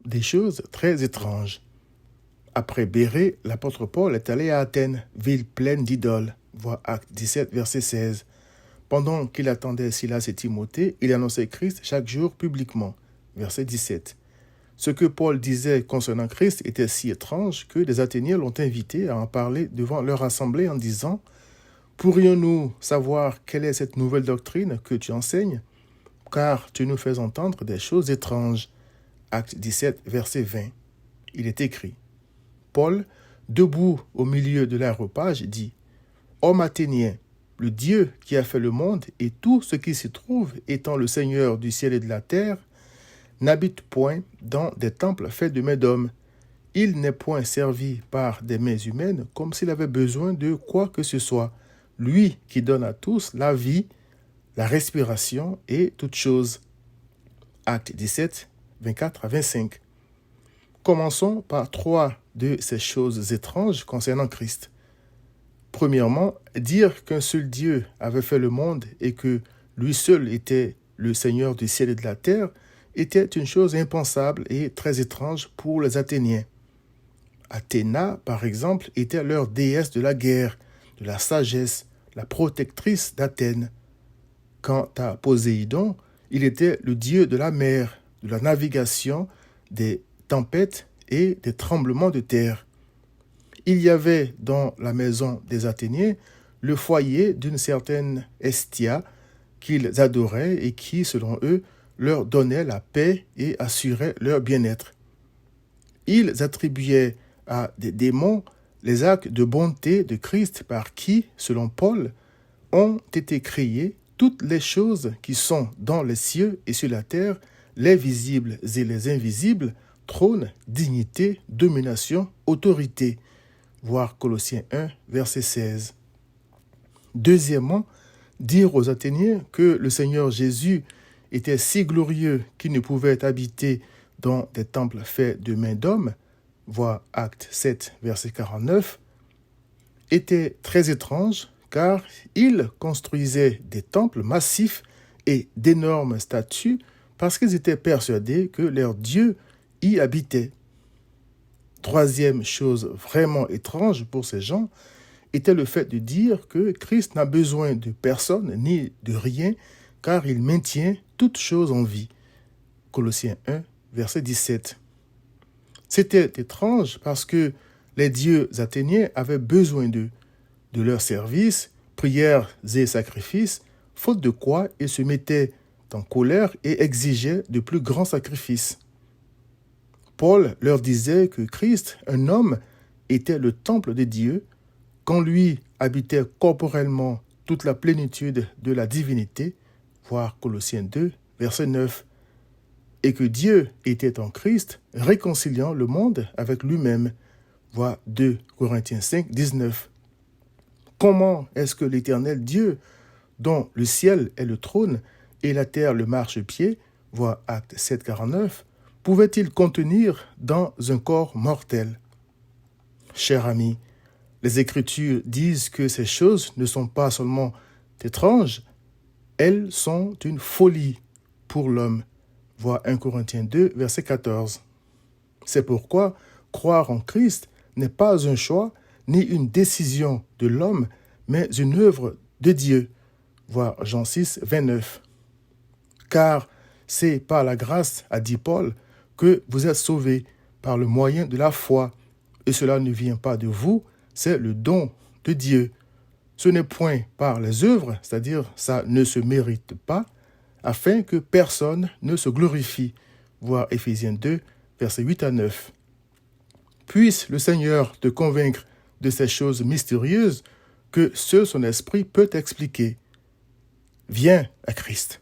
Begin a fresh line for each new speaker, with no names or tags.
des choses très étranges. Après Bérée, l'apôtre Paul est allé à Athènes, ville pleine d'idoles. Voir Acte 17, verset 16. Pendant qu'il attendait Silas et Timothée, il annonçait Christ chaque jour publiquement. Verset 17. Ce que Paul disait concernant Christ était si étrange que des Athéniens l'ont invité à en parler devant leur assemblée en disant « Pourrions-nous savoir quelle est cette nouvelle doctrine que tu enseignes ? Car tu nous fais entendre des choses étranges. » Acte 17, verset 20. Il est écrit. Paul, debout au milieu de l'aréopage, dit « Homme athénien, le Dieu qui a fait le monde et tout ce qui s'y trouve, étant le Seigneur du ciel et de la terre, n'habite point dans des temples faits de mains d'hommes. Il n'est point servi par des mains humaines comme s'il avait besoin de quoi que ce soit. Lui qui donne à tous la vie, la respiration et toutes choses. » Acte 17, 24 à 25. Commençons par 3 de ces choses étranges concernant Christ. Premièrement, dire qu'un seul Dieu avait fait le monde et que lui seul était le Seigneur du ciel et de la terre était une chose impensable et très étrange pour les Athéniens. Athéna, par exemple, était leur déesse de la guerre, de la sagesse, la protectrice d'Athènes. Quant à Poséidon, il était le dieu de la mer, de la navigation, des tempêtes et des tremblements de terre. Il y avait dans la maison des Athéniens le foyer d'une certaine Hestia qu'ils adoraient et qui, selon eux, leur donnait la paix et assurait leur bien-être. Ils attribuaient à des démons les actes de bonté de Christ par qui, selon Paul, ont été créées toutes les choses qui sont dans les cieux et sur la terre, les visibles et les invisibles, trône, dignité, domination, autorité. Voir Colossiens 1, verset 16. Deuxièmement, dire aux Athéniens que le Seigneur Jésus était si glorieux qu'il ne pouvait habiter dans des temples faits de mains d'hommes, voir Acte 7, verset 49, était très étrange car ils construisaient des temples massifs et d'énormes statues parce qu'ils étaient persuadés que leur Dieu y habitait. Troisième chose vraiment étrange pour ces gens était le fait de dire que Christ n'a besoin de personne ni de rien car il maintient toutes choses en vie. Colossiens 1, verset 17. C'était étrange parce que les dieux athéniens avaient besoin d'eux, de leurs services, prières et sacrifices, faute de quoi ils se mettaient en colère et exigeaient de plus grands sacrifices. Paul leur disait que Christ, un homme, était le temple de Dieu, qu'en lui habitait corporellement toute la plénitude de la divinité, voir Colossiens 2, verset 9, et que Dieu était en Christ, réconciliant le monde avec lui-même, voir 2 Corinthiens 5, 19. Comment est-ce que l'Éternel Dieu, dont le ciel est le trône et la terre le marchepied, voir Acte 7, 49, pouvait-il contenir dans un corps mortel? Chers amis, les Écritures disent que ces choses ne sont pas seulement étranges, elles sont une folie pour l'homme. Voir 1 Corinthiens 2, verset 14. C'est pourquoi croire en Christ n'est pas un choix ni une décision de l'homme, mais une œuvre de Dieu. Voir Jean 6, 29. Car c'est par la grâce, a dit Paul, que vous êtes sauvés par le moyen de la foi. Et cela ne vient pas de vous, c'est le don de Dieu. Ce n'est point par les œuvres, c'est-à-dire ça ne se mérite pas, afin que personne ne se glorifie. Voir Éphésiens 2, versets 8 à 9. Puisse le Seigneur te convaincre de ces choses mystérieuses que seul son esprit peut expliquer. Viens à Christ.